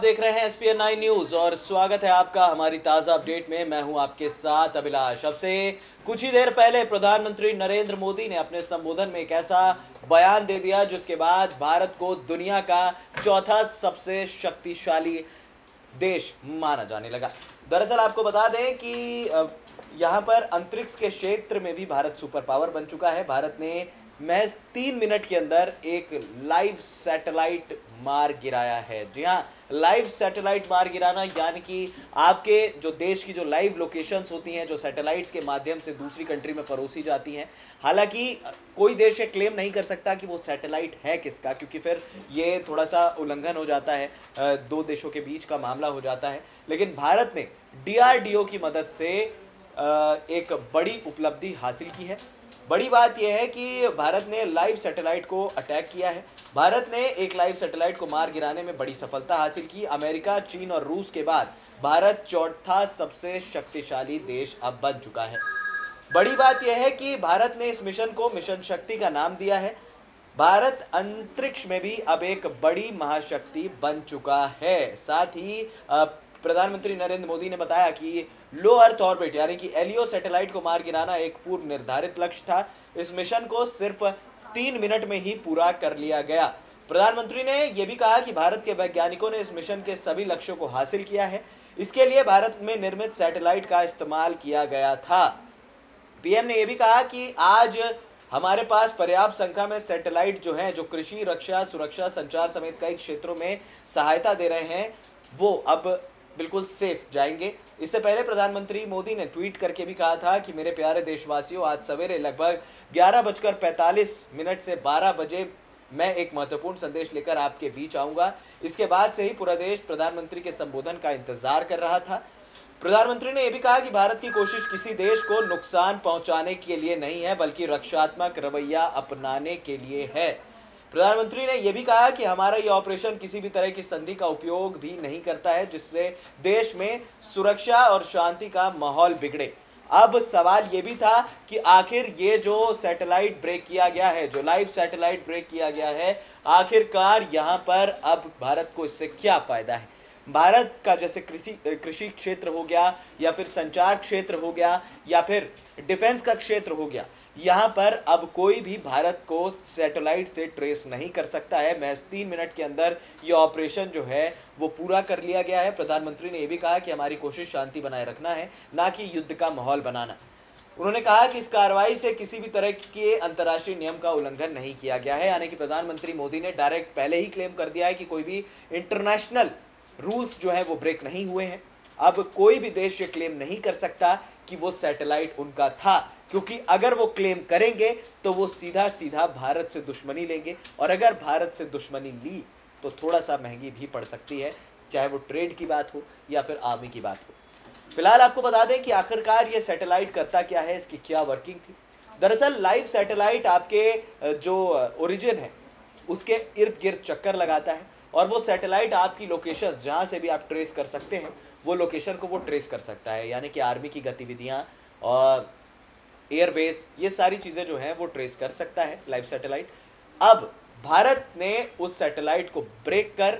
देख रहे हैं एसपीएन 9 न्यूज और स्वागत है आपका हमारी ताजा अपडेट में। मैं हूं आपके साथ अभिलाष। अब से कुछ ही देर पहले प्रधानमंत्री नरेंद्र मोदी ने अपने संबोधन में एक ऐसा बयान दे दिया जिसके बाद भारत को दुनिया का चौथा सबसे शक्तिशाली देश माना जाने लगा। दरअसल आपको बता दें कि यहाँ पर अंतरिक्ष के क्षेत्र में भी भारत सुपर पावर बन चुका है। भारत ने महज 3 मिनट के अंदर एक लाइव सैटेलाइट मार गिराया है। जी हाँ, लाइव सैटेलाइट मार गिराना यानी कि आपके जो देश की जो लाइव लोकेशंस होती हैं, जो सैटेलाइट्स के माध्यम से दूसरी कंट्री में परोसी जाती हैं। हालांकि कोई देश ये क्लेम नहीं कर सकता कि वो सैटेलाइट है किसका, क्योंकि फिर ये थोड़ा सा उल्लंघन हो जाता है, दो देशों के बीच का मामला हो जाता है। लेकिन भारत ने DRDO की मदद से एक बड़ी उपलब्धि हासिल की है। बड़ी बात यह है कि भारत ने लाइव सैटेलाइट को अटैक किया है। भारत ने एक लाइव सैटेलाइट को मार गिराने में बड़ी सफलता हासिल की। अमेरिका, चीन और रूस के बाद भारत चौथा सबसे शक्तिशाली देश अब बन चुका है। बड़ी बात यह है कि भारत ने इस मिशन को मिशन शक्ति का नाम दिया है। भारत अंतरिक्ष में भी अब एक बड़ी महाशक्ति बन चुका है। साथ ही प्रधानमंत्री नरेंद्र मोदी ने बताया कि लो अर्थ ऑर्बिट यानी कि LEO सैटेलाइट को मार गिराना एक पूर्व निर्धारित लक्ष्य था। इस मिशन को सिर्फ 3 मिनट में ही पूरा कर लिया गया। प्रधानमंत्री ने यह भी कहा कि भारत के वैज्ञानिकों ने इस मिशन के सभी लक्ष्यों को हासिल किया है। इसके लिए भारत में निर्मित सैटेलाइट का इस्तेमाल किया गया था। PM ने यह भी कहा कि आज हमारे पास पर्याप्त संख्या में सैटेलाइट जो हैं, जो कृषि, रक्षा, सुरक्षा, संचार समेत कई क्षेत्रों में सहायता दे रहे हैं, वो अब बिल्कुल सेफ जाएंगे। इससे पहले प्रधानमंत्री मोदी ने ट्वीट करके भी कहा था कि मेरे प्यारे देशवासियों, आज सवेरे लगभग 11:45 से 12 बजे मैं एक महत्वपूर्ण संदेश लेकर आपके बीच आऊंगा। इसके बाद से ही पूरा देश प्रधानमंत्री के संबोधन का इंतजार कर रहा था। प्रधानमंत्री ने यह भी कहा कि भारत की कोशिश किसी देश को नुकसान पहुंचाने के लिए नहीं है, बल्कि रक्षात्मक रवैया अपनाने के लिए है। प्रधानमंत्री ने यह भी कहा कि हमारा यह ऑपरेशन किसी भी तरह की संधि का उपयोग भी नहीं करता है जिससे देश में सुरक्षा और शांति का माहौल बिगड़े। अब सवाल यह भी था कि आखिर ये जो सैटेलाइट ब्रेक किया गया है, जो लाइव सैटेलाइट ब्रेक किया गया है, आखिरकार यहाँ पर अब भारत को इससे क्या फायदा है। भारत का जैसे कृषि क्षेत्र हो गया, या फिर संचार क्षेत्र हो गया, या फिर डिफेंस का क्षेत्र हो गया, यहाँ पर अब कोई भी भारत को सैटेलाइट से ट्रेस नहीं कर सकता है। महज 3 मिनट के अंदर ये ऑपरेशन जो है वो पूरा कर लिया गया है। प्रधानमंत्री ने यह भी कहा कि हमारी कोशिश शांति बनाए रखना है, ना कि युद्ध का माहौल बनाना। उन्होंने कहा कि इस कार्रवाई से किसी भी तरह के अंतर्राष्ट्रीय नियम का उल्लंघन नहीं किया गया है। यानी कि प्रधानमंत्री मोदी ने डायरेक्ट पहले ही क्लेम कर दिया है कि कोई भी इंटरनेशनल रूल्स जो है वो ब्रेक नहीं हुए हैं। अब कोई भी देश ये क्लेम नहीं कर सकता कि वो सैटेलाइट उनका था, क्योंकि अगर वो क्लेम करेंगे तो वो सीधा सीधा भारत से दुश्मनी लेंगे, और अगर भारत से दुश्मनी ली तो थोड़ा सा महंगी भी पड़ सकती है, चाहे वो ट्रेड की बात हो या फिर आर्मी की बात हो। फिलहाल आपको बता दें कि आखिरकार ये सैटेलाइट करता क्या है, इसकी क्या वर्किंग थी। दरअसल लाइव सैटेलाइट आपके जो ओरिजिन है उसके इर्द गिर्द चक्कर लगाता है, और वो सैटेलाइट आपकी लोकेशन जहाँ से भी आप ट्रेस कर सकते हैं वो लोकेशन को वो ट्रेस कर सकता है। यानी कि आर्मी की गतिविधियाँ और एयरबेस, ये सारी चीज़ें जो हैं वो ट्रेस कर सकता है लाइव सैटेलाइट। अब भारत ने उस सैटेलाइट को ब्रेक कर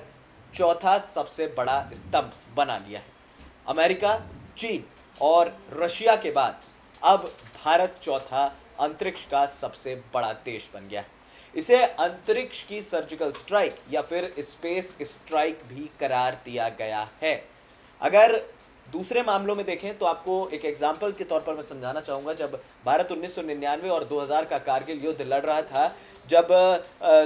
चौथा सबसे बड़ा स्तंभ बना लिया है। अमेरिका, चीन और रशिया के बाद अब भारत चौथा अंतरिक्ष का सबसे बड़ा देश बन गया है। इसे अंतरिक्ष की सर्जिकल स्ट्राइक या फिर स्पेस स्ट्राइक भी करार दिया गया है। अगर दूसरे मामलों में देखें तो आपको एक एग्जाम्पल के तौर पर मैं समझाना चाहूँगा। जब भारत 1999 और 2000 का कारगिल युद्ध लड़ रहा था, जब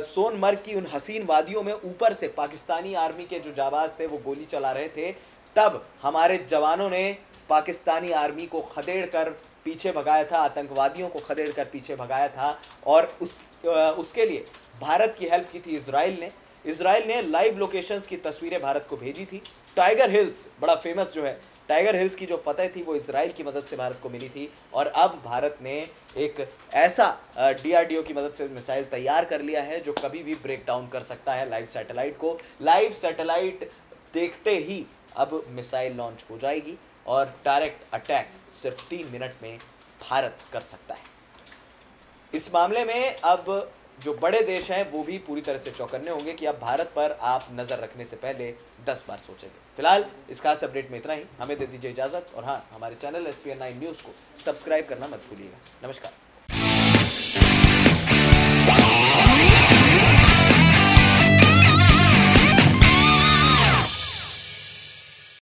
सोनमर्ग की उन हसीन वादियों में ऊपर से पाकिस्तानी आर्मी के जो जाबाज थे वो गोली चला रहे थे, तब हमारे जवानों ने पाकिस्तानी आर्मी को खदेड़ कर पीछे भगाया था, आतंकवादियों को खदेड़ कर पीछे भगाया था। और उसके लिए भारत की हेल्प की थी इसराइल ने लाइव लोकेशंस की तस्वीरें भारत को भेजी थी। टाइगर हिल्स बड़ा फेमस जो है, टाइगर हिल्स की जो फतह थी वो इसराइल की मदद से भारत को मिली थी। और अब भारत ने एक ऐसा DRDO की मदद से मिसाइल तैयार कर लिया है जो कभी भी ब्रेक डाउन कर सकता है लाइव सैटेलाइट को। लाइव सैटेलाइट देखते ही अब मिसाइल लॉन्च हो जाएगी और डायरेक्ट अटैक सिर्फ 3 मिनट में भारत कर सकता है। इस मामले में अब जो बड़े देश हैं वो भी पूरी तरह से चौकन्ने होंगे कि अब भारत पर आप नजर रखने से पहले 10 बार सोचेंगे। फिलहाल इस खास अपडेट में इतना ही, हमें दे दीजिए इजाजत और हाँ, हमारे चैनल SPN9 न्यूज़ को सब्सक्राइब करना मत भूलिएगा। नमस्कार।